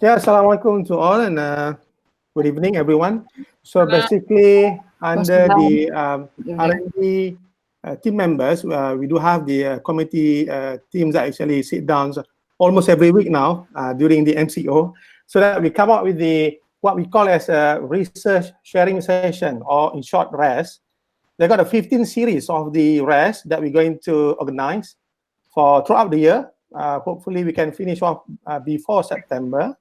Yeah, assalamualaikum to all and good evening, everyone. So basically, under the R&D team members, we do have the committee teams that actually sit down almost every week now during the MCO, so that we come up with the what we call as a research sharing session, or in short, ReSS. They got a 15 series of the ReSS that we're going to organize for throughout the year. Hopefully, we can finish off before September.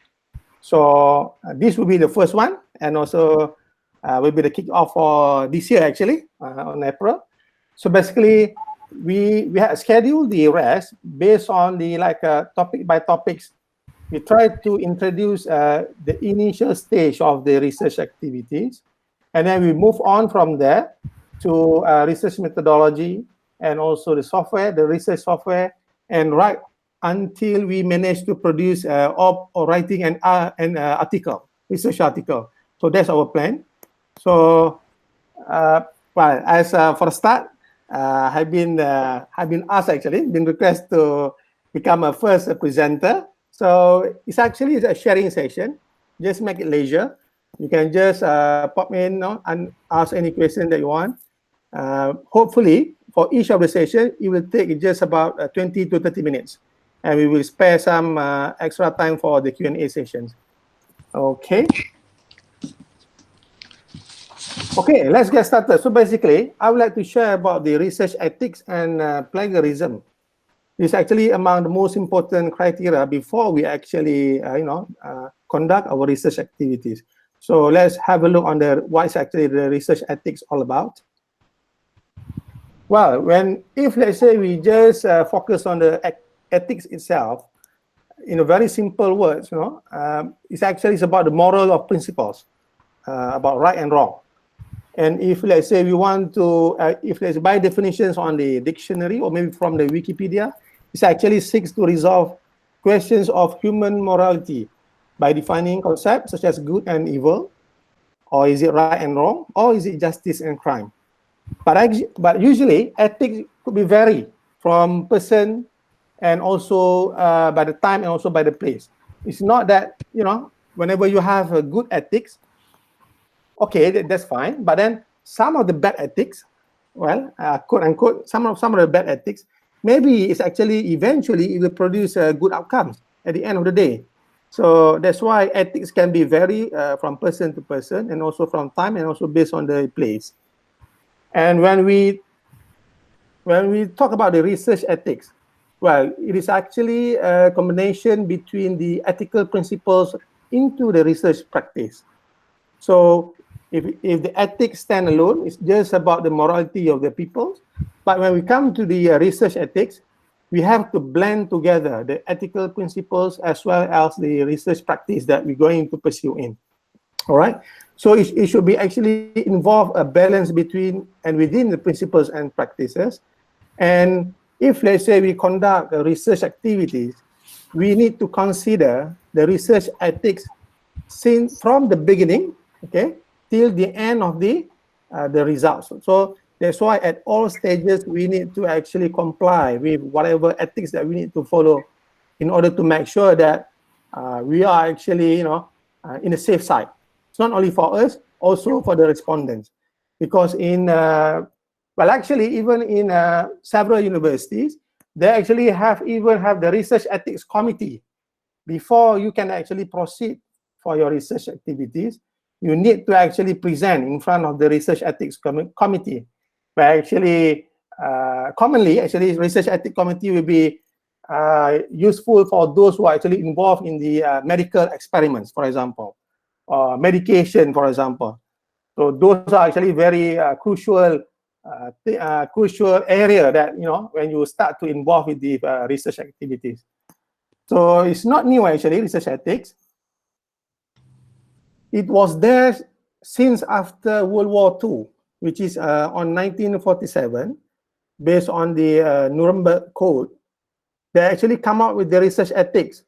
So this will be the first one, and also will be the kickoff for this year actually on April. So basically, we had scheduled the ReSS based on the topic by topics. We tried to introduce the initial stage of the research activities, and then we move on from there to research methodology and also the software, the research software, and right until we manage to produce or writing an article, research article. So that's our plan. So, well, as for the start, I've been asked actually, been requested to become a first presenter. So it's actually a sharing session. Just make it leisure. You can just pop in and ask any question that you want. Hopefully, for each of the session, it will take just about 20 to 30 minutes. And we will spare some extra time for the Q&A sessions. Okay. Okay, let's get started. So basically, I would like to share about the research ethics and plagiarism. It's actually among the most important criteria before we actually, conduct our research activities. So let's have a look on what is actually the research ethics all about. Well, if let's say we just focus on the ethics itself, in a very simple words, it's about the moral of principles, about right and wrong. And if let's say we want to, if let's by definitions on the dictionary or maybe from the Wikipedia, it actually seeks to resolve questions of human morality by defining concepts such as good and evil, or is it right and wrong, or is it justice and crime. But usually ethics could be vary from person and also by the time and also by the place. It's not that, whenever you have a good ethics, okay, that's fine. But then some of the bad ethics, well, quote unquote, some of the bad ethics, maybe it's actually eventually it will produce good outcomes at the end of the day. So that's why ethics can be vary from person to person and also from time and also based on the place. And when we talk about the research ethics, well, it is actually a combination between the ethical principles into the research practice. So if the ethics stand alone, it's just about the morality of the people. But when we come to the research ethics, we have to blend together the ethical principles as well as the research practice that we're going to pursue in. All right. So it should be actually involve a balance between and within the principles and practices. And if let's say we conduct research activities, we need to consider the research ethics since from the beginning, okay, till the end of the results. So that's why at all stages we need to actually comply with whatever ethics that we need to follow in order to make sure that we are actually, in a safe side. It's not only for us, also for the respondents, because in actually even in several universities, they actually have the research ethics committee. Before you can actually proceed for your research activities, you need to actually present in front of the research ethics committee. Where actually, commonly, actually, research ethics committee will be useful for those who are actually involved in the medical experiments, for example, or medication, for example. So those are actually very crucial area that, when you start to involve with the research activities. So it's not new actually, research ethics. It was there since after World War II, which is on 1947, based on the Nuremberg Code. They actually come out with the research ethics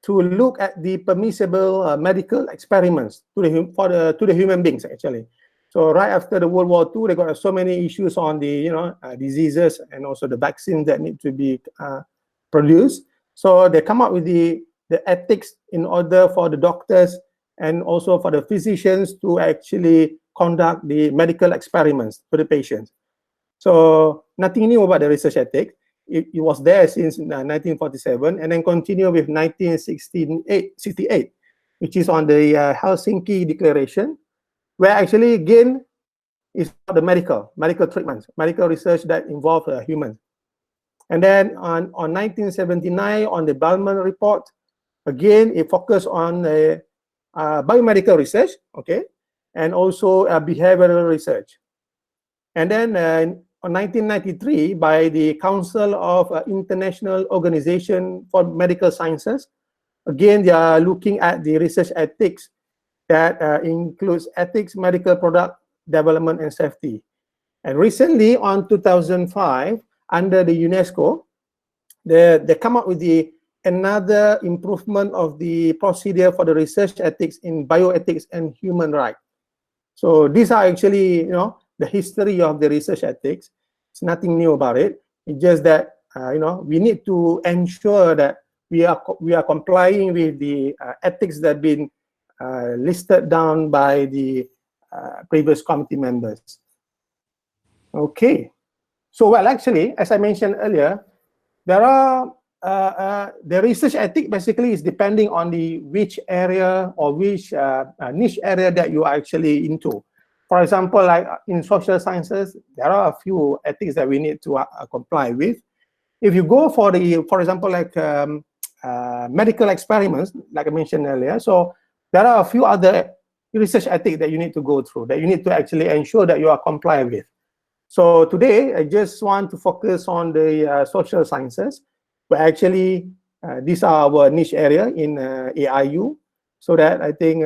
to look at the permissible medical experiments to the human beings actually. So right after the World War II, they got so many issues on the diseases and also the vaccines that need to be produced. So they come up with the the ethics in order for the doctors and also for the physicians to actually conduct the medical experiments for the patients. So nothing new about the research ethics. It was there since 1947 and then continue with 1968, which is on the Helsinki Declaration, where actually again is about the medical treatments, medical research that involve humans. And then on 1979, on the Bellman report, again, it focused on biomedical research, okay, and also behavioral research. And then on 1993, by the Council of International Organization for Medical Sciences, again, they are looking at the research ethics that includes ethics, medical product development, and safety. And recently, on 2005, under the UNESCO, they come up with another improvement of the procedure for the research ethics in bioethics and human rights. So these are actually, the history of the research ethics. It's nothing new about it. It's just that, we need to ensure that we are complying with the ethics that have been listed down by the previous committee members. Okay. So, well, actually, as I mentioned earlier, there are the research ethic basically is depending on which area or which niche area that you are actually into. For example, like in social sciences, there are a few ethics that we need to comply with. If you go for example, like medical experiments, like I mentioned earlier, so there are a few other research ethics that you need to go through, that you need to actually ensure that you are compliant with. So today, I just want to focus on the social sciences, but actually, these are our niche area in AIU, so that I think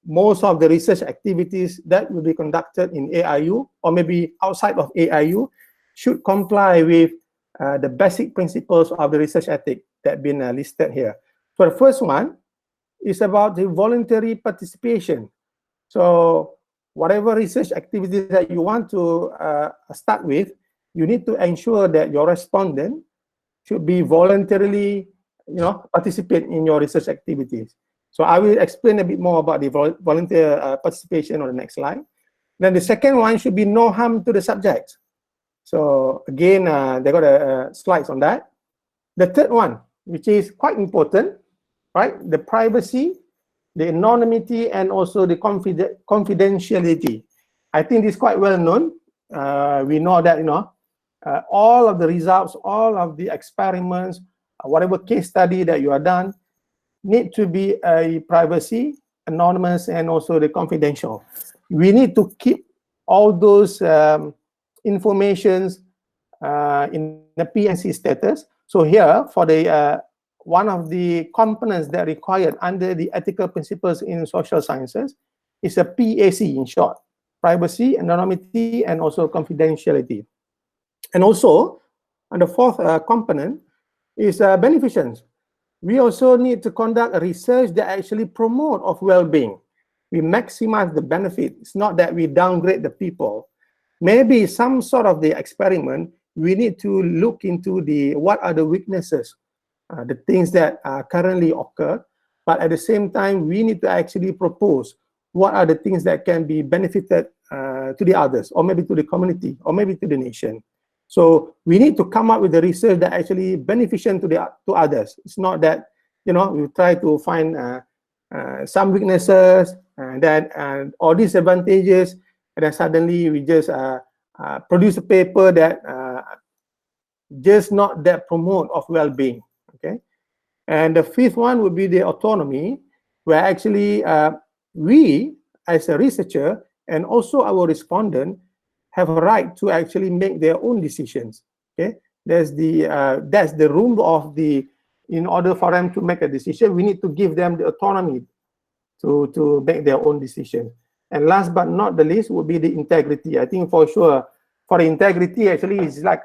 most of the research activities that will be conducted in AIU, or maybe outside of AIU, should comply with the basic principles of the research ethic that have been listed here. So the first one is about the voluntary participation. So whatever research activities that you want to start with, you need to ensure that your respondent should be voluntarily, participate in your research activities. So I will explain a bit more about the volunteer participation on the next slide. Then the second one should be no harm to the subject. So again, they got slides on that. The third one, which is quite important, right? The privacy, the anonymity, and also the confidentiality. I think this is quite well known. We know that, all of the results, all of the experiments, whatever case study that you are done, need to be a privacy, anonymous, and also the confidential. We need to keep all those informations in the PNC status. So here, for the one of the components that are required under the ethical principles in social sciences is a PAC in short: privacy, anonymity, and also confidentiality. And also, and the fourth component is beneficence. We also need to conduct a research that actually promote of well-being. We maximize the benefit. It's not that we downgrade the people. Maybe some sort of the experiment, we need to look into what are the weaknesses, the things that currently occur, but at the same time, we need to actually propose what are the things that can be benefited to the others, or maybe to the community, or maybe to the nation. So we need to come up with the research that actually beneficial to others. It's not that, we try to find some weaknesses and all disadvantages, and then suddenly we just produce a paper that just not that promote of well-being, okay? And the fifth one would be the autonomy, where actually we, as a researcher, and also our respondent, have a right to actually make their own decisions, okay? That's the room of in order for them to make a decision, we need to give them the autonomy to make their own decision. And last but not the least would be the integrity. I think for sure, for the integrity, actually, it's like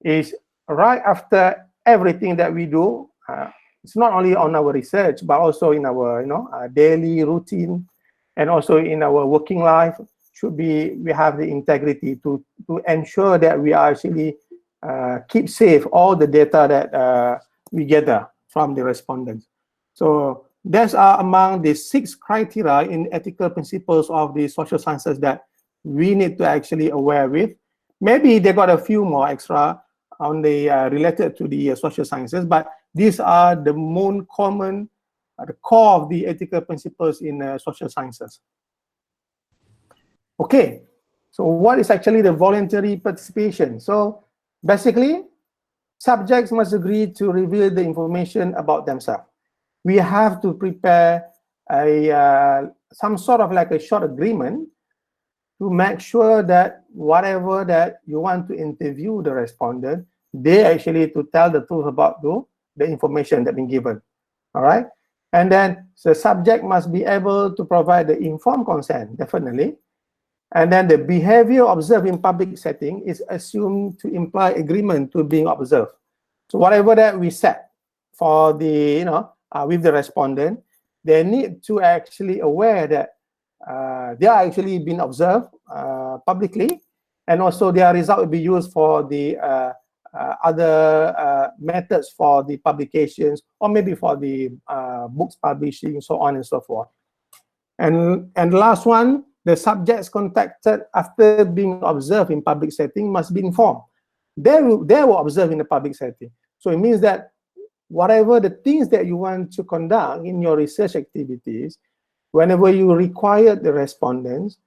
is right after everything that we do. It's not only on our research, but also in our, daily routine, and also in our working life. We have the integrity to ensure that we are actually keep safe all the data that we gather from the respondents. So those are among the 6 criteria in ethical principles of the social sciences that we need to actually aware with. Maybe they got a few more extra on the related to the social sciences, but these are the most common, the core of the ethical principles in social sciences. Okay, so what is actually the voluntary participation? So basically, subjects must agree to reveal the information about themselves. We have to prepare some sort of like a short agreement to make sure that whatever that you want to interview the respondent, they actually to tell the truth about the information that been given. All right, and then the subject must be able to provide the informed consent, definitely. And then the behavior observed in public setting is assumed to imply agreement to being observed. So whatever that we set for the, with the respondent, they need to actually aware that they are actually being observed publicly, and also their result will be used for the other methods for the publications, or maybe for the books publishing, so on and so forth. And the last one, the subjects contacted after being observed in public setting must be informed. They were observed in the public setting. So it means that whatever the things that you want to conduct in your research activities, whenever you require the respondents,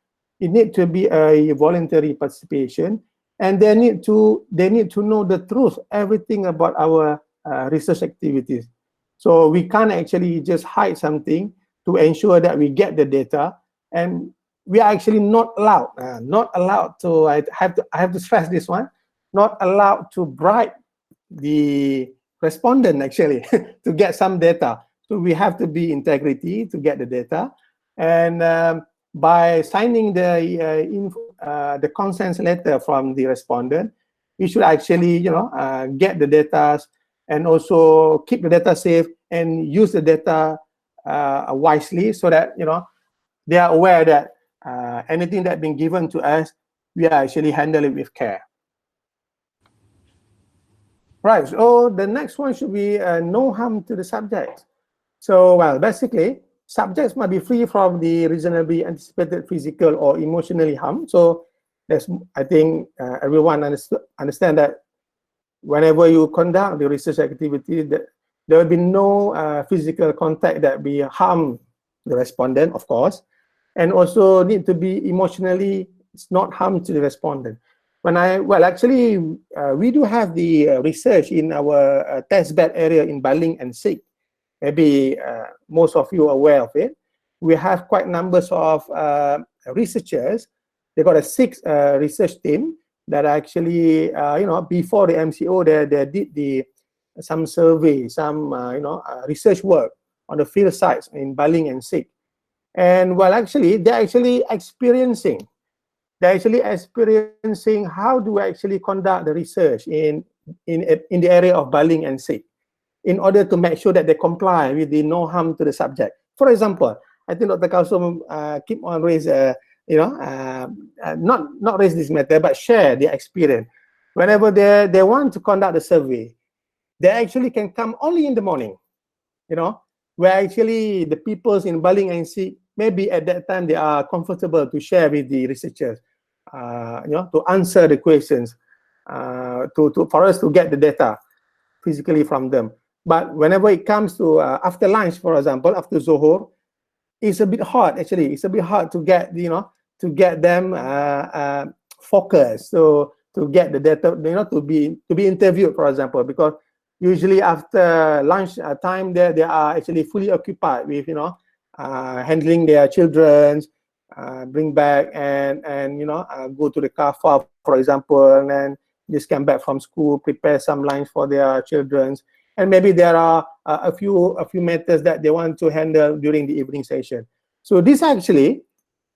it needs to be a voluntary participation, and they need to know the truth, everything about our research activities. So we can't actually just hide something to ensure that we get the data, and we are actually not allowed to, I have to stress this one, not allowed to bribe the respondent actually to get some data. So we have to be integrity to get the data, and by signing the consent letter from the respondent, we should actually get the data and also keep the data safe and use the data wisely, so that they are aware that anything that been given to us, we are actually handling it with care. Right, so the next one should be no harm to the subject. So, well, basically, subjects must be free from the reasonably anticipated physical or emotionally harm. So, that's, I think everyone understand that whenever you conduct the research activity, there will be no physical contact that be harm the respondent, of course, and also need to be emotionally, it's not harm to the respondent. Actually, we do have the research in our test bed area in Baling and Sik. Maybe most of you are aware of it. We have quite numbers of researchers. They got a 6 research team that actually, before the MCO, they did some survey, some research work on the field sites in Baling and Sik. And actually, they're actually experiencing how do we actually conduct the research in the area of Baling and Sik, in order to make sure that they comply with the no harm to the subject. For example, I think Dr. Kausum keep on raise, not raise this matter, but share their experience. Whenever they want to conduct a survey, they actually can come only in the morning, where actually the peoples in Baling and Sik, maybe at that time they are comfortable to share with the researchers, to answer the questions, for us to get the data physically from them. But whenever it comes to after lunch, for example, after Zohor, it's a bit hard actually. It's a bit hard to get to get them focused. So to get the data, to be interviewed, for example, because usually after lunch time, they are actually fully occupied with handling their children, bring back and go to the car park, for example, and then just come back from school, prepare some lunch for their children, and maybe there are a few matters that they want to handle during the evening session. So this actually,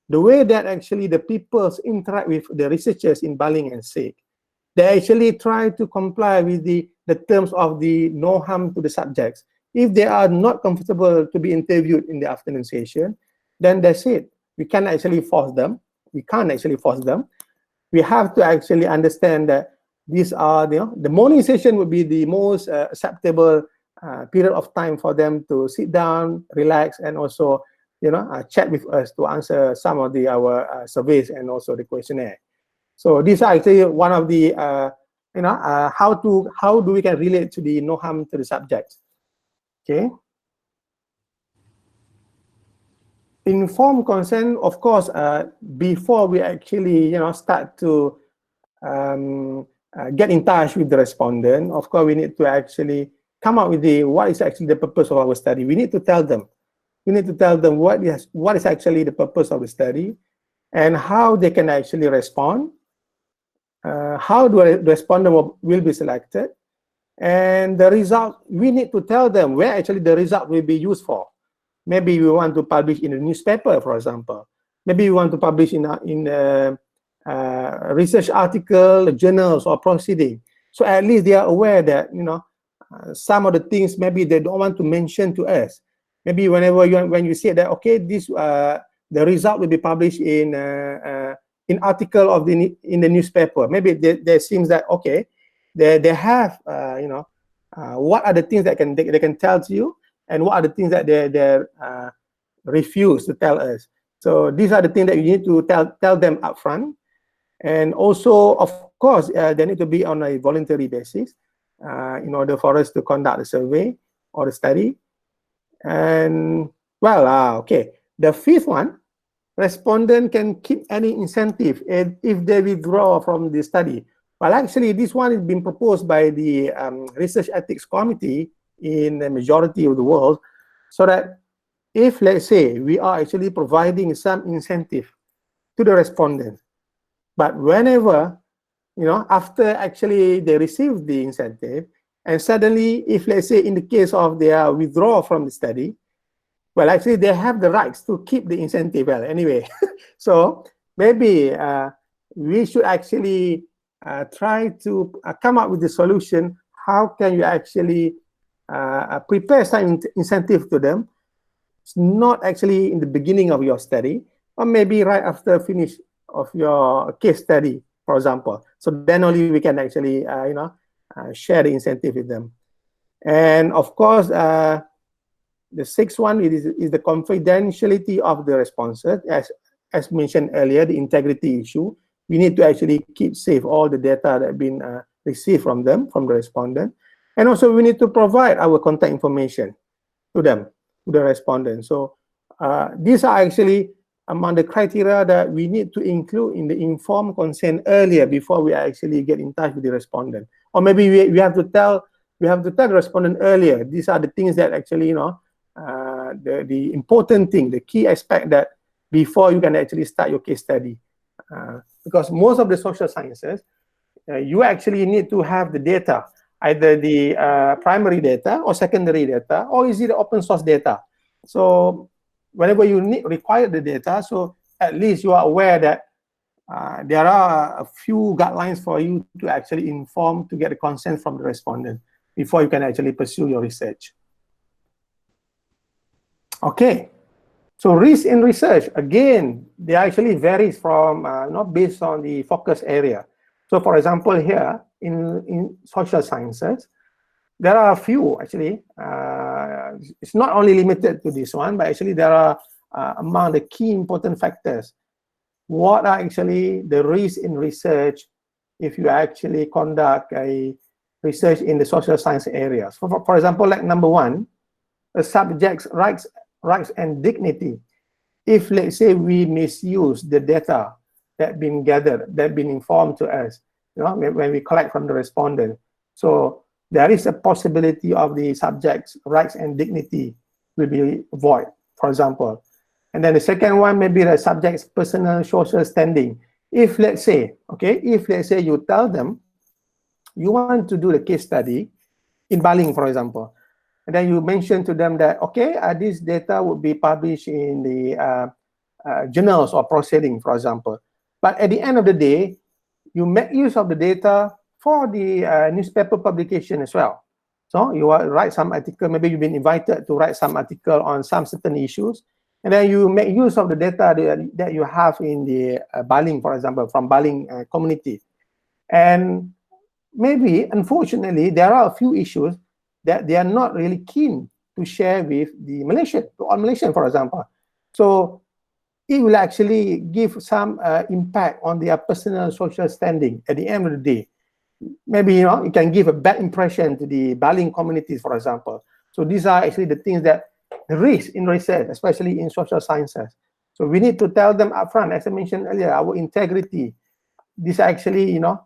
the way that actually the people interact with the researchers in Baling and Sik, they actually try to comply with the terms of the no harm to the subjects. If they are not comfortable to be interviewed in the afternoon session, then that's it. We can't actually force them. We have to actually understand that these are the morning session would be the most acceptable period of time for them to sit down, relax, and also, chat with us to answer some of our surveys and also the questionnaire. So these are actually one of the, how do we can relate to the no harm to the subjects. Okay. Informed consent, of course, before we actually, start to get in touch with the respondent, of course, we need to actually come up with what is actually the purpose of our study. We need to tell them. We need to tell them what is actually the purpose of the study and how they can actually respond, how the respondent will be selected, and the result, we need to tell them where actually the result will be used for. Maybe we want to publish in a newspaper, for example. Maybe we want to publish in a research article, journals, or proceeding. So at least they are aware that, some of the things maybe they don't want to mention to us. Maybe when you say that, okay, this the result will be published in article in the newspaper. Maybe there seems that, okay, they have what are the things that they can tell to you, and what are the things that they refuse to tell us. So these are the things that you need to tell them upfront. And also, of course, they need to be on a voluntary basis in order for us to conduct the survey or the study. And well, okay, the fifth one, respondent can keep any incentive if they withdraw from the study. Well, actually, this one is being proposed by the Research Ethics Committee in the majority of the world, so that if, let's say, we are actually providing some incentive to the respondent, but whenever, after actually they receive the incentive, and suddenly, if, let's say, in the case of their withdrawal from the study, well, actually, they have the rights to keep the incentive. Well, anyway, so maybe we should actually try to come up with the solution. How can you actually prepare some incentive to them? It's not actually in the beginning of your study, or maybe right after finish of your case study, for example. So then only we can actually, share the incentive with them. And of course, the sixth one is the confidentiality of the responses. As mentioned earlier, the integrity issue. We need to actually keep safe all the data that have been received from them, from the respondent. And also we need to provide our contact information to them, to the respondent. So these are actually among the criteria that we need to include in the informed consent earlier before we actually get in touch with the respondent. Or maybe we have to tell the respondent earlier. These are the things that actually, the important thing, the key aspect that before you can actually start your case study. Because most of the social sciences, you actually need to have the data, either the primary data or secondary data, or is it open source data? So whenever you require the data, so at least you are aware that there are a few guidelines for you to actually inform, to get a consent from the respondent before you can actually pursue your research. Okay. So risk in research, again, they actually varies from, not based on the focus area. So for example, here in social sciences, there are a few actually. It's not only limited to this one, but actually there are among the key important factors. What are actually the risks in research if you actually conduct a research in the social science areas? For example, like number one, a subject's rights and dignity. If, let's say, we misuse the data that been gathered, that been informed to us, when we collect from the respondent. So there is a possibility of the subject's rights and dignity will be void, for example. And then the second one, maybe the subject's personal social standing. If, let's say, you tell them you want to do the case study in Baling, for example, and then you mention to them that, this data would be published in the journals or proceeding, for example. But at the end of the day, you make use of the data for the newspaper publication as well. So you write some article, maybe you've been invited to write some article on some certain issues, and then you make use of the data that you have in the Baling, for example, from Baling community. And maybe, unfortunately, there are a few issues that they are not really keen to share with the Malaysian, to all Malaysian, for example. So it will actually give some impact on their personal social standing at the end of the day. Maybe, you know, it can give a bad impression to the Baling communities, for example. So these are actually the things that the risk in research, especially in social sciences. So we need to tell them upfront, as I mentioned earlier, our integrity. This actually, you know,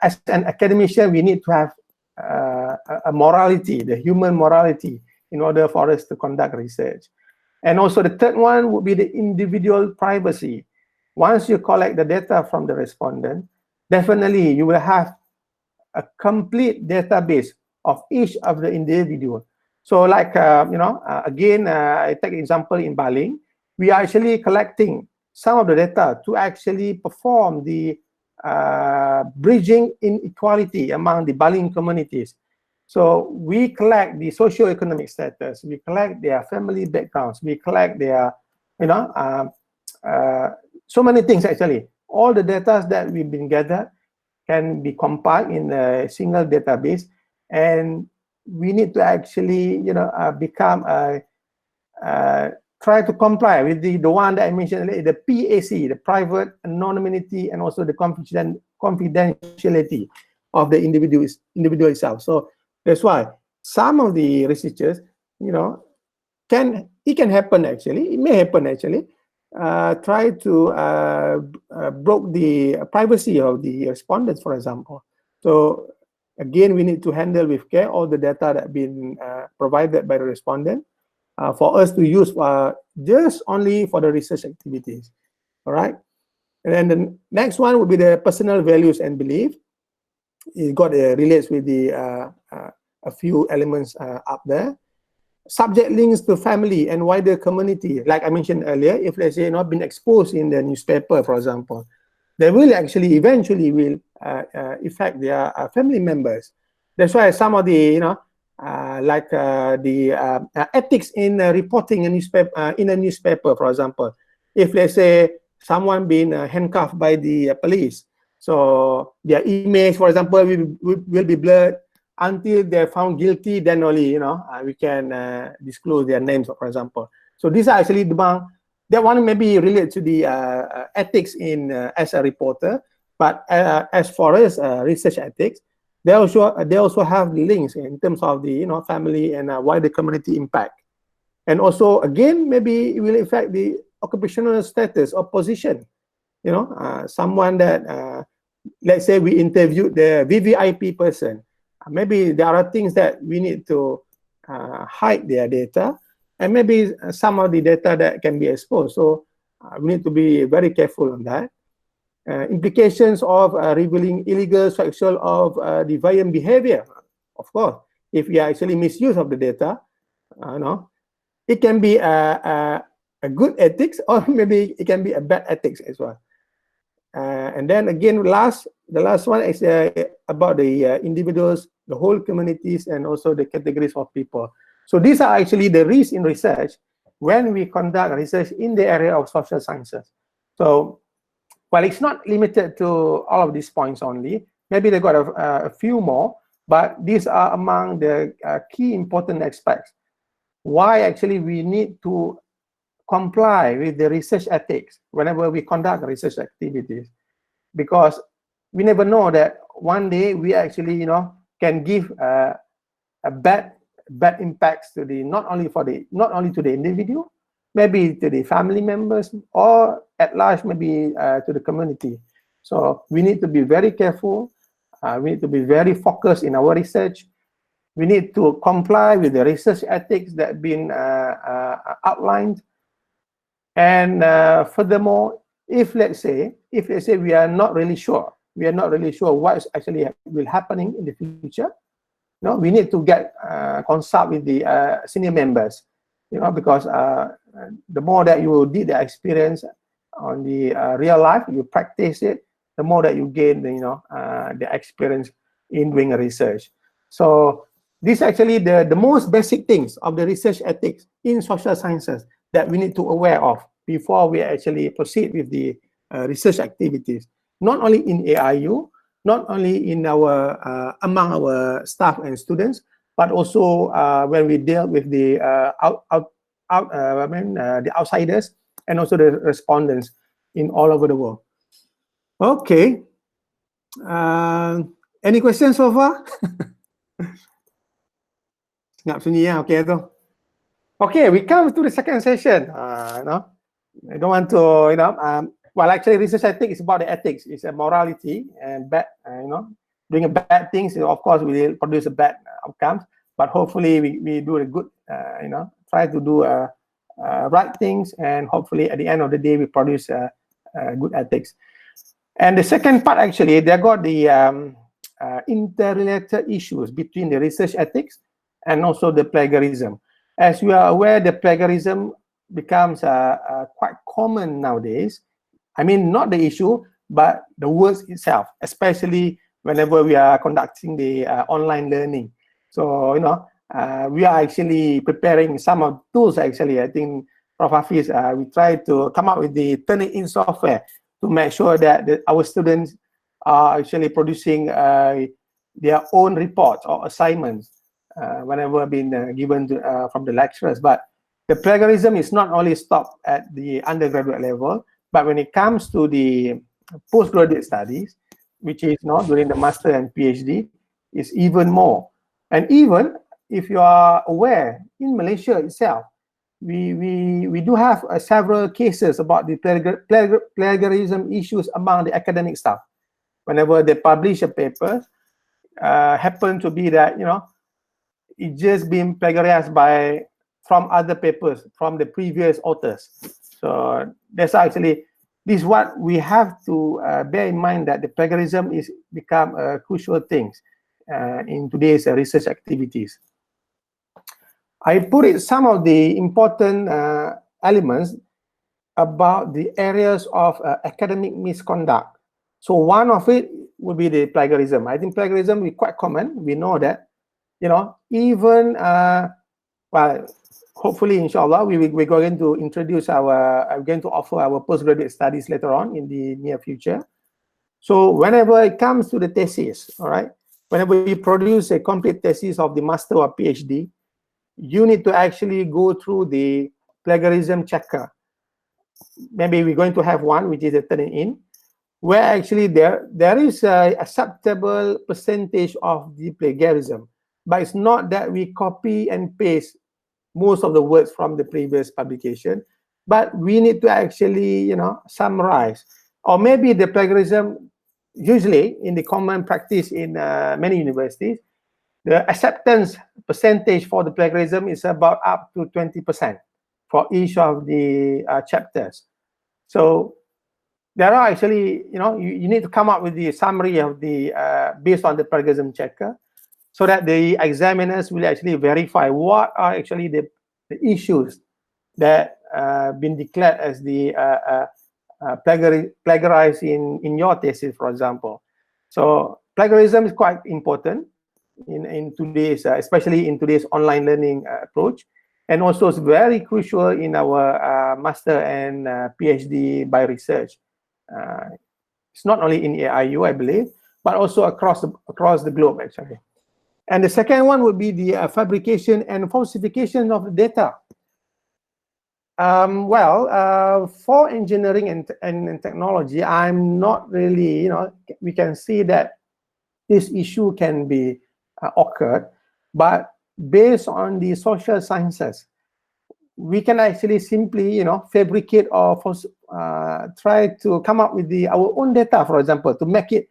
as an academician, we need to have a morality, the human morality, in order for us to conduct research. And also the third one would be the individual privacy. Once you collect the data from the respondent, definitely you will have a complete database of each of the individual. So like, you know, again, I take example in Baling, we are actually collecting some of the data to actually perform the bridging inequality among the Baling communities. So we collect the socio-economic status, we collect their family backgrounds, we collect their, you know, so many things actually. All the data that we've been gathered can be compiled in a single database, and we need to actually, you know, become try to comply with the one that I mentioned earlier, the PAC, the private anonymity, and also the confidentiality of the individual itself. So that's why some of the researchers, you know, it can happen actually, it may happen actually, try to broke the privacy of the respondents, for example. So again, we need to handle with care all the data that have been provided by the respondent for us to use just only for the research activities. All right. And then the next one would be the personal values and belief. It got relates with the a few elements up there. Subject links to family and wider community. Like I mentioned earlier, if let's say not been exposed in the newspaper, for example, they will actually eventually will affect their family members. That's why some of the, you know, like the ethics in reporting a newspaper, in a newspaper, for example, if let's say someone been handcuffed by the police, so their image, for example, will be blurred until they're found guilty. Then only, you know, we can disclose their names, for example. So these are actually that one maybe related to the ethics in as a reporter, but as far as research ethics, they also have links in terms of the, you know, family and wider community impact. And also again, maybe it will affect the occupational status or position. You know, someone that let's say we interviewed the VVIP person, maybe there are things that we need to hide their data, and maybe some of the data that can be exposed. So we need to be very careful on that. Implications of revealing illegal sexual or deviant behavior. Of course, if we actually misuse of the data, no, it can be a good ethics, or maybe it can be a bad ethics as well. And then again, the last one is about the individuals, the whole communities, and also the categories of people. So these are actually the risks in research when we conduct research in the area of social sciences. So, well, it's not limited to all of these points only. Maybe they got a few more, but these are among the key important aspects. Why actually we need to comply with the research ethics whenever we conduct research activities, because we never know that one day we actually, you know, can give a bad impacts to the not only to the individual, maybe to the family members, or at large maybe to the community. So we need to be very careful. We need to be very focused in our research. We need to comply with the research ethics that have been outlined. And furthermore, if let's say we are not really sure what is actually will happening in the future, no, we need to get consult with the senior members, you know, because the more that you did the experience on the real life, you practice it, the more that you gain, you know, the experience in doing research. So this actually the most basic things of the research ethics in social sciences that we need to aware of before we actually proceed with the research activities, not only in AIU, not only in our among our staff and students, but also when we deal with the the outsiders and also the respondents in all over the world. Okay. Any questions so far? Ngap sunyi ya, okay tu. Okay, we come to the second session. I don't want to, well, actually, research ethics is about the ethics. It's a morality and bad, doing bad things. Of course, we will produce a bad outcomes. But hopefully, we do a good, try to do right things, and hopefully, at the end of the day, we produce good ethics. And the second part, actually, they got the interrelated issues between the research ethics and also the plagiarism. As we are aware, the plagiarism becomes quite common nowadays. I mean, not the issue, but the words itself, especially whenever we are conducting the online learning. So, we are actually preparing some of tools, actually. I think, Prof. Hafiz, we try to come up with the Turnitin software to make sure that our students are actually producing their own reports or assignments whenever been given from the lecturers. But the plagiarism is not only stopped at the undergraduate level, but when it comes to the postgraduate studies, which is during the master and PhD, is even more. And even if you are aware, in Malaysia itself, we do have several cases about the plagiarism issues among the academic staff. Whenever they publish a paper, happen to be that, it just been plagiarized from other papers, from the previous authors. So that's actually, this is what we have to bear in mind, that the plagiarism is become a crucial thing in today's research activities. I put it some of the important elements about the areas of academic misconduct. So one of it would be the plagiarism. I think plagiarism is quite common. We know that, even, well, hopefully, inshallah, we're going to introduce I'm going to offer our postgraduate studies later on in the near future. So whenever it comes to the thesis, all right, whenever you produce a complete thesis of the master or PhD, you need to actually go through the plagiarism checker. Maybe we're going to have one, which is a Turnitin, where actually there is a acceptable percentage of the plagiarism. But it's not that we copy and paste most of the words from the previous publication, but we need to actually, summarize. Or maybe the plagiarism, usually in the common practice in many universities, the acceptance percentage for the plagiarism is about up to 20% for each of the chapters. So there are actually, you need to come up with the summary of the, based on the plagiarism checker, so that the examiners will actually verify what are actually the issues that been declared as the plagiarized in your thesis, for example. So plagiarism is quite important in today's, especially in today's online learning approach, and also it's very crucial in our master and PhD by research. It's not only in AIU, I believe, but also across the globe, actually. And the second one would be the fabrication and falsification of the data. For engineering and technology, I'm not really, we can see that this issue can be occurred, but based on the social sciences, we can actually simply, fabricate or try to come up with our own data, for example, to make it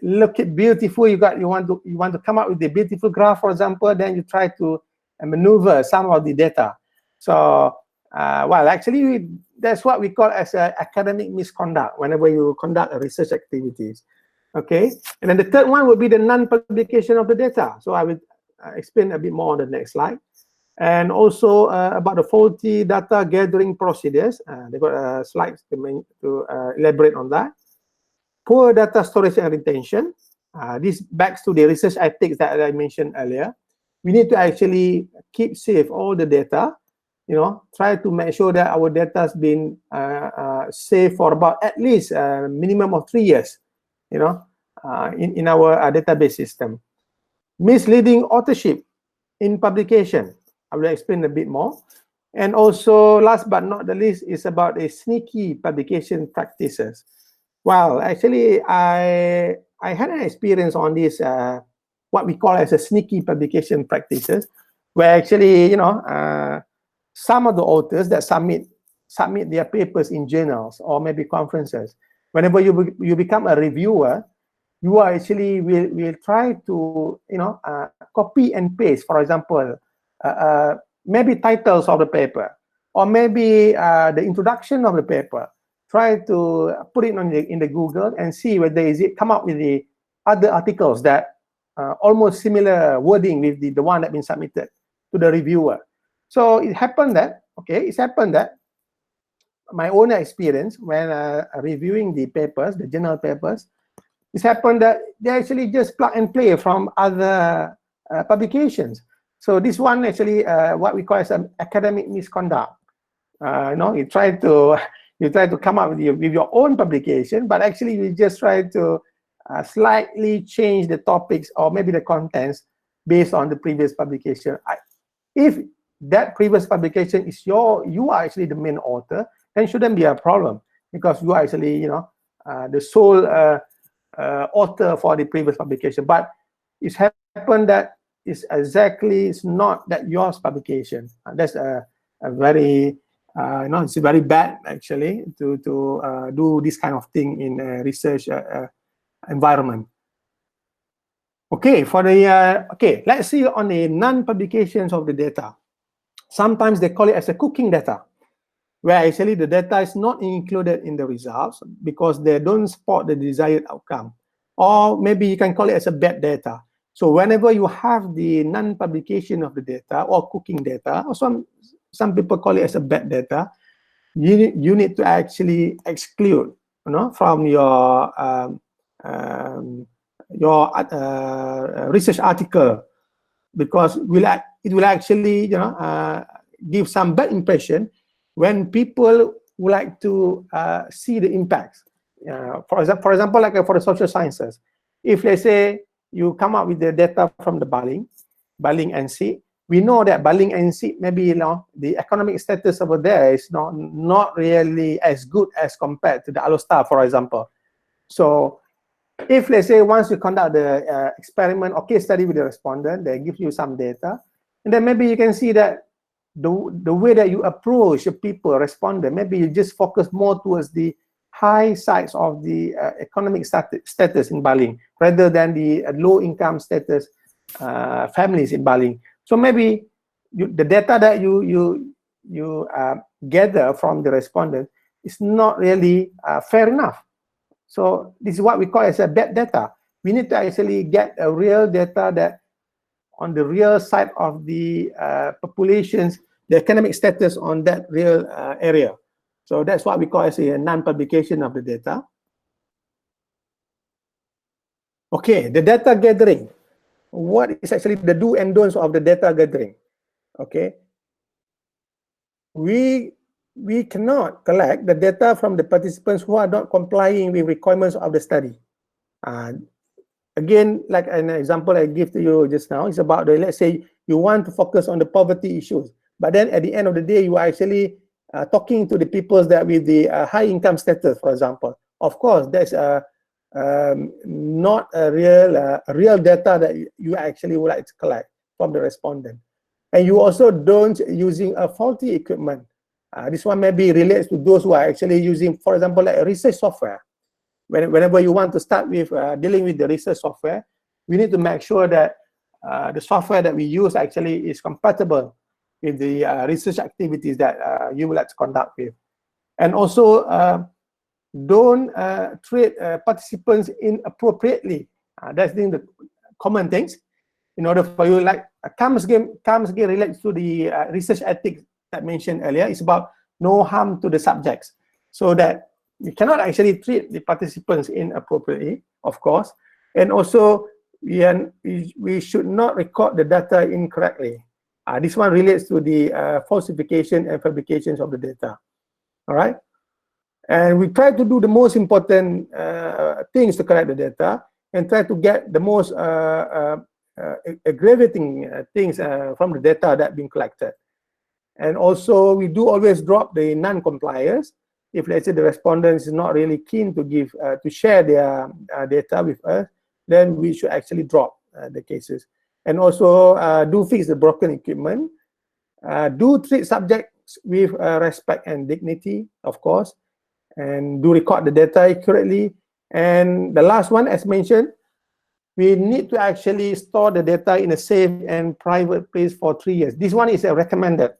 look beautiful. You want to come up with a beautiful graph, for example, then you try to maneuver some of the data. So, actually, that's what we call as academic misconduct whenever you conduct research activities. Okay, and then the third one would be the non-publication of the data. So I will explain a bit more on the next slide. And also about the faulty data gathering procedures. They've got slides to elaborate on that. Poor data storage and retention. This backs to the research ethics that I mentioned earlier. We need to actually keep safe all the data, try to make sure that our data has been safe for about at least a minimum of 3 years. you know, in our database system. Misleading authorship in publication. I will explain a bit more. And also, last but not the least, is about a sneaky publication practices. Well, actually, I had an experience on this, what we call as a sneaky publication practices, where actually, some of the authors that submit their papers in journals or maybe conferences, whenever you become a reviewer, you are actually will try to copy and paste, for example, maybe titles of the paper, or maybe the introduction of the paper. Try to put it in the Google and see whether it come up with the other articles that almost similar wording with the one that been submitted to the reviewer. So it happened that my own experience when reviewing the papers, the journal papers, it's happened that they actually just plug and play from other publications. So this one actually what we call as an academic misconduct. You try to come up with your own publication, but actually you just try to slightly change the topics or maybe the contents based on the previous publication. If that previous publication is you are actually the main author, then shouldn't be a problem, because you are actually the sole author for the previous publication. But it's happened that it's not that yours publication. That's a very it's very bad actually to do this kind of thing in a research environment. Okay, for the let's see on the non-publications of the data. Sometimes they call it as a cooking data, where actually the data is not included in the results because they don't support the desired outcome. Or maybe you can call it as a bad data. So whenever you have the non-publication of the data or cooking data, or some people call it as a bad data, you need to actually exclude from your research article, because it will actually give some bad impression when people would like to see the impacts. For example, like for the social sciences, if let's say you come up with the data from the Baling NC, we know that Baling NC maybe the economic status over there is not really as good as compared to the Alostar, for example. So if let's say once you conduct the experiment or case study with the respondent, they give you some data, and then maybe you can see that the way that you approach the people, respondent, maybe you just focus more towards the high sides of the economic status in Baling rather than the low income status families in Baling. So maybe the data that you gather from the respondent is not really fair enough. So this is what we call as a bad data. We need to actually get a real data that on the real side of the populations, the economic status on that real area. So that's what we call as a non-publication of the data. Okay, the data gathering. What is actually the do and don'ts of the data gathering? Okay, we cannot collect the data from the participants who are not complying with requirements of the study. Again, like an example I give to you just now, is about let's say you want to focus on the poverty issues, but then at the end of the day, you are actually talking to the people that with the high income status, for example. Of course, that's not a real data that you actually would like to collect from the respondent. And you also don't using a faulty equipment. This one maybe relates to those who are actually using, for example, like a research software. Whenever you want to start with dealing with the research software, we need to make sure that the software that we use actually is compatible with the research activities that you would like to conduct with. And also, don't treat participants inappropriately. That's the common things. In order for you, like comes again relates to the research ethics that I mentioned earlier. It's about no harm to the subjects, so that you cannot actually treat the participants inappropriately, of course. And also, we should not record the data incorrectly. This one relates to the falsification and fabrications of the data. All right. And we try to do the most important things to collect the data and try to get the most aggravating things from the data that being collected. And also, we do always drop the non-compliers. If, let's say, the respondent is not really keen to give to share their data with us, then we should actually drop the cases. And also do fix the broken equipment. Do treat subjects with respect and dignity, of course, and do record the data accurately. And the last one, as mentioned, we need to actually store the data in a safe and private place for 3 years. This one is recommended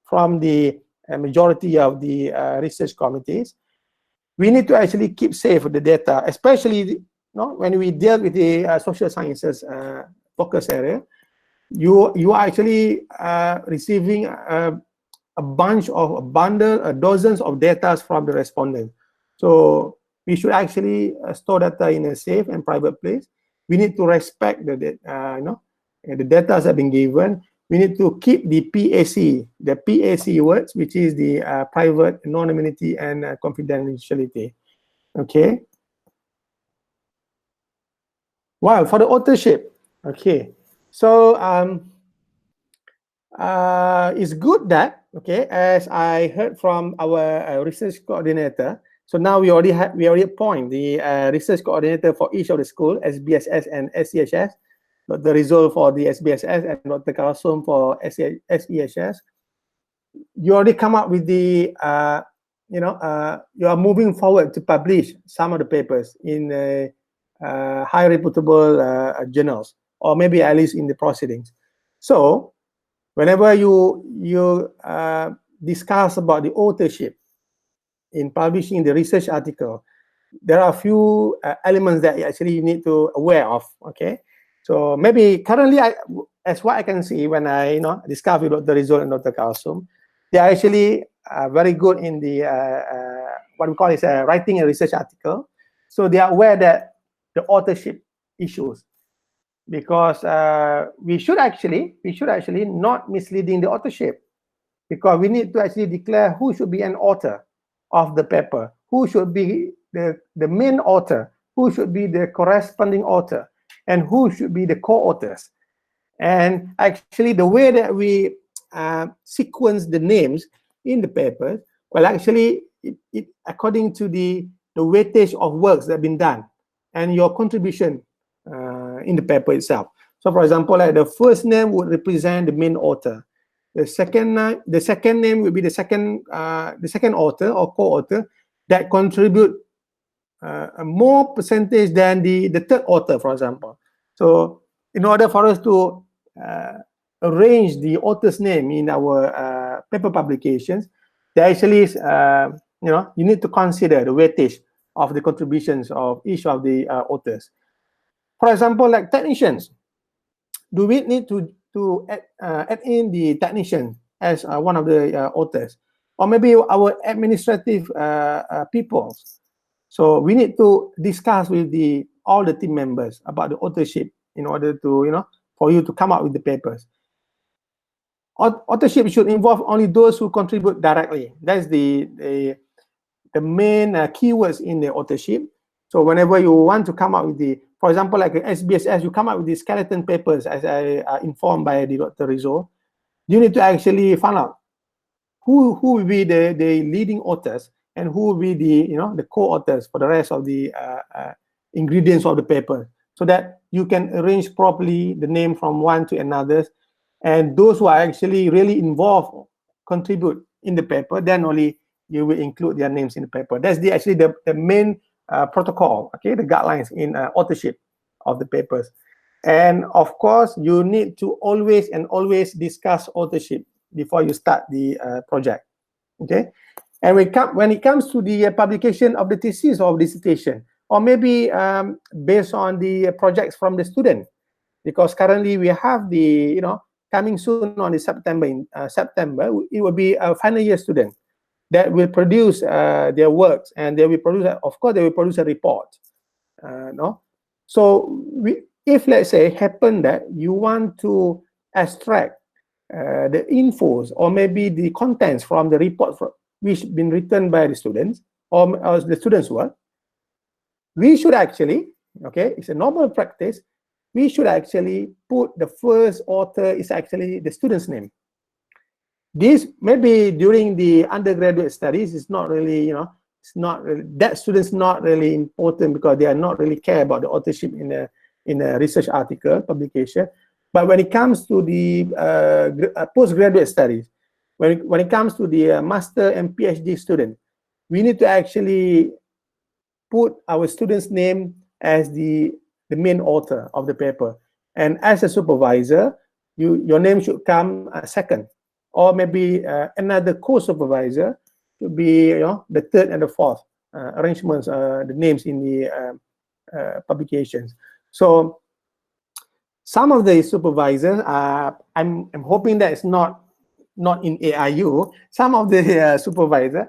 from the majority of the research committees. We need to actually keep safe the data, especially when we deal with the social sciences focus area. You are actually receiving a bundle, dozens of data from the respondent. So we should actually store data in a safe and private place. We need to respect the the data that have been given. We need to keep the PAC words, which is the private, anonymity, and confidentiality. Okay. Well, for the authorship, okay. So it's good that, okay, as I heard from our research coordinator. So now we already appoint the research coordinator for each of the school, SBSS and SEHS. Dr. Rizal for the SBSS and Dr. Kalasum for SEHS. You already come up with the, you are moving forward to publish some of the papers in high reputable journals, or maybe at least in the proceedings. So whenever you discuss about the authorship in publishing the research article, there are a few elements that you actually need to aware of, okay? So maybe currently, as what I can see when I discuss with Dr. Rizal and Dr. Kalasum, they are actually very good in the what we call is writing a research article. So they are aware that the authorship issues, because we should actually not misleading the authorship, because we need to actually declare who should be an author of the paper, who should be the main author, who should be the corresponding author, and who should be the co-authors. And actually, the way that we sequence the names in the papers, well, actually, it according to the weightage of works that have been done and your contribution in the paper itself. So, for example, like the first name would represent the main author. The second name would be the second author or co-author that contribute a more percentage than the third author, for example. So in order for us to arrange the author's name in our paper publications, there actually is, you need to consider the weightage of the contributions of each of the authors. For example, like technicians, do we need to add in the technician as one of the authors? Or maybe our administrative people. So we need to discuss with all the team members about the authorship in order to, for you to come up with the papers. Authorship should involve only those who contribute directly. That's the main keywords in the authorship. So whenever you want to come up with for example, like SBSS, you come up with the skeleton papers, as I informed by the Dr. Rizal, you need to actually find out who will be the leading authors and who will be the co-authors for the rest of the ingredients of the paper, so that you can arrange properly the name from one to another, and those who are actually really involved, contribute in the paper, then only you will include their names in the paper. That's actually the main protocol, okay, the guidelines in authorship of the papers. And of course, you need to always discuss authorship before you start the project, okay? And when it comes to the publication of the thesis or dissertation, or maybe based on the projects from the student, because currently we have the, coming soon on the September, it will be a final year student that will produce their works, and they will produce, of course, they will produce a report. So if, let's say, happen that you want to extract the infos or maybe the contents from the report which been written by the students, or the student's work, we should actually, okay, it's a normal practice, we should actually put the first author is actually the student's name. This maybe during the undergraduate studies, it's not really, you know, it's not really, that student's not really important because they are not really care about the authorship in a research article publication. But when it comes to the postgraduate studies, when it comes to the master and PhD student, we need to actually put our student's name as the main author of the paper. And as a supervisor, your name should come second, or maybe another co-supervisor should be, you know, the third and the fourth arrangements, the names in the publications. So some of the supervisors, I'm hoping that it's not in AIU. Some of the supervisors,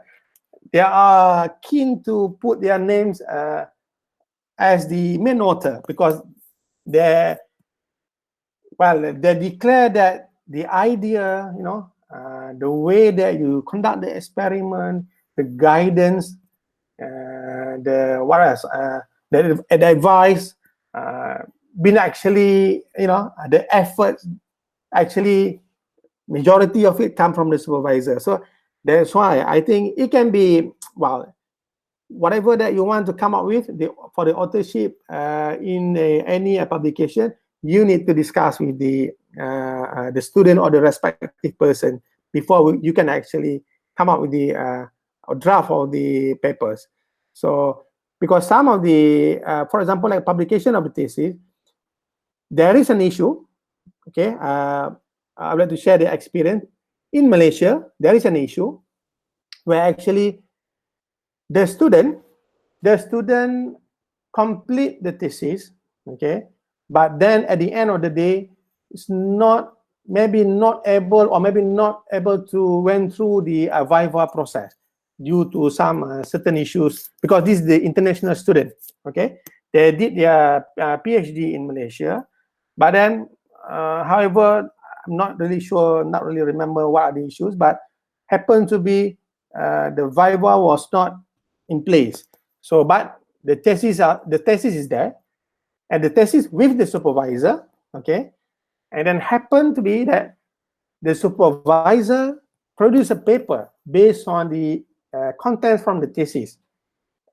they are keen to put their names as the main author because they declare that the idea, you know, the way that you conduct the experiment, the guidance, the what else, the advice, been actually, you know, the efforts, actually majority of it come from the supervisor. So that's why I think it can be, well, whatever that you want to come up with for the authorship in any publication, you need to discuss with the student or the respective person before you can actually come up with the draft of the papers. So because some of the, for example, like publication of the thesis, there is an issue. Okay, I would like to share the experience. In Malaysia, there is an issue where actually the student complete the thesis, okay, but then at the end of the day, it's maybe not able to went through the viva process due to some certain issues, because this is the international student, okay. They did their PhD in Malaysia, but then, however, I'm not really remember what are the issues, but happened to be the viva was not in place. So, but the thesis is there, and the thesis with the supervisor, okay, and then happened to be that the supervisor produced a paper based on the contents from the thesis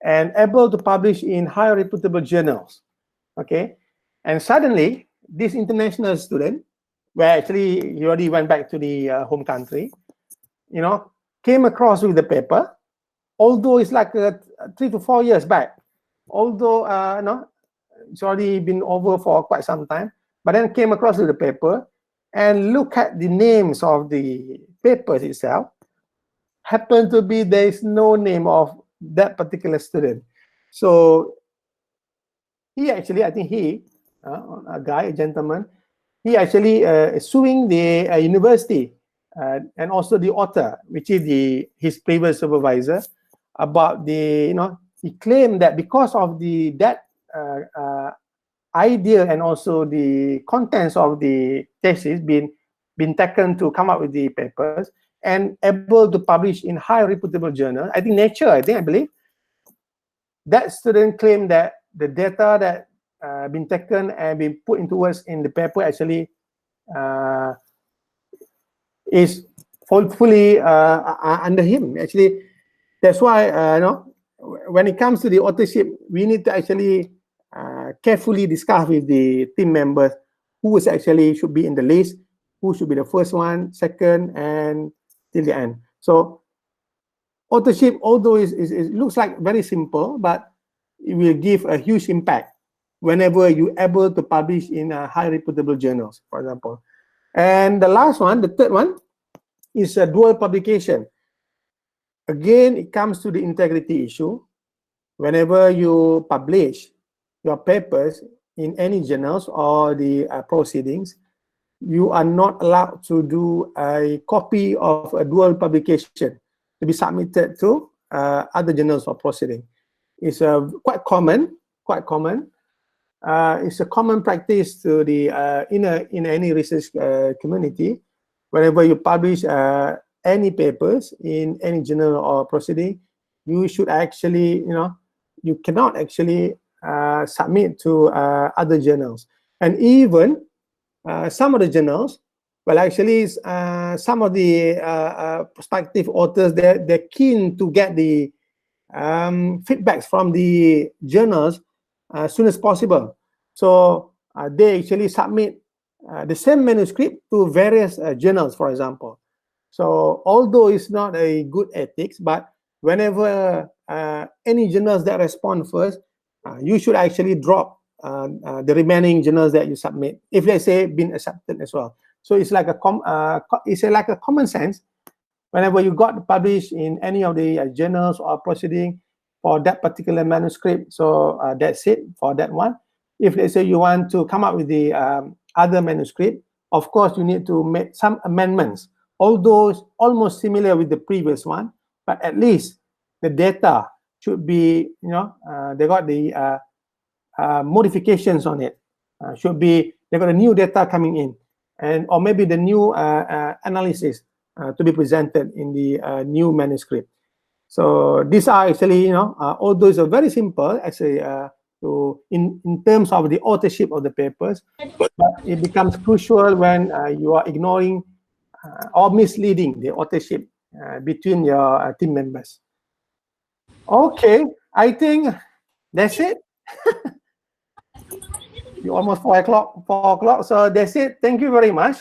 and able to publish in high reputable journals, okay. And suddenly, this international student, where actually he already went back to the home country, you know, came across with the paper, although it's like 3 to 4 years back, although no, it's already been over for quite some time, but then came across with the paper and look at the names of the papers itself, happened to be there is no name of that particular student. So he actually, I think a gentleman, he actually is suing the university and also the author, which is his previous supervisor, about the, you know, he claimed that because of that idea and also the contents of the thesis been taken to come up with the papers and able to publish in high reputable journal, I think Nature, I believe, that student claimed that the data that been taken and been put into words in the paper actually is fully under him. Actually, that's why, you know, when it comes to the authorship, we need to actually carefully discuss with the team members who is actually should be in the list, who should be the first one, second, and till the end. So authorship, although it looks like very simple, but it will give a huge impact whenever you're able to publish in high reputable journals, for example. And the last one, the third one, is a dual publication. Again, it comes to the integrity issue. Whenever you publish your papers in any journals or the proceedings, you are not allowed to do a copy of a dual publication to be submitted to other journals or proceeding. It's quite common. It's a common practice to the in any research community. Whenever you publish any papers in any journal or proceeding, you should actually, you cannot actually submit to other journals. And even some of the journals, well, actually, some of the prospective authors, they're keen to get the feedbacks from the journals as soon as possible. So they actually submit the same manuscript to various journals, for example. So although it's not a good ethics, but whenever any journals that respond first, you should actually drop the remaining journals that you submit, if they say been accepted as well. So it's like a common sense. Whenever you got published in any of the journals or proceeding for that particular manuscript, so that's it for that one. If let's say you want to come up with the other manuscript, of course you need to make some amendments, although it's almost similar with the previous one, but at least the data should be, they got the modifications on it. Should be, they got a new data coming in, and or maybe the new analysis to be presented in the new manuscript. So these are actually, although it's a very simple, actually, in terms of the authorship of the papers, but it becomes crucial when you are ignoring or misleading the authorship between your team members. Okay, I think that's it. You're almost 4 o'clock. So that's it. Thank you very much.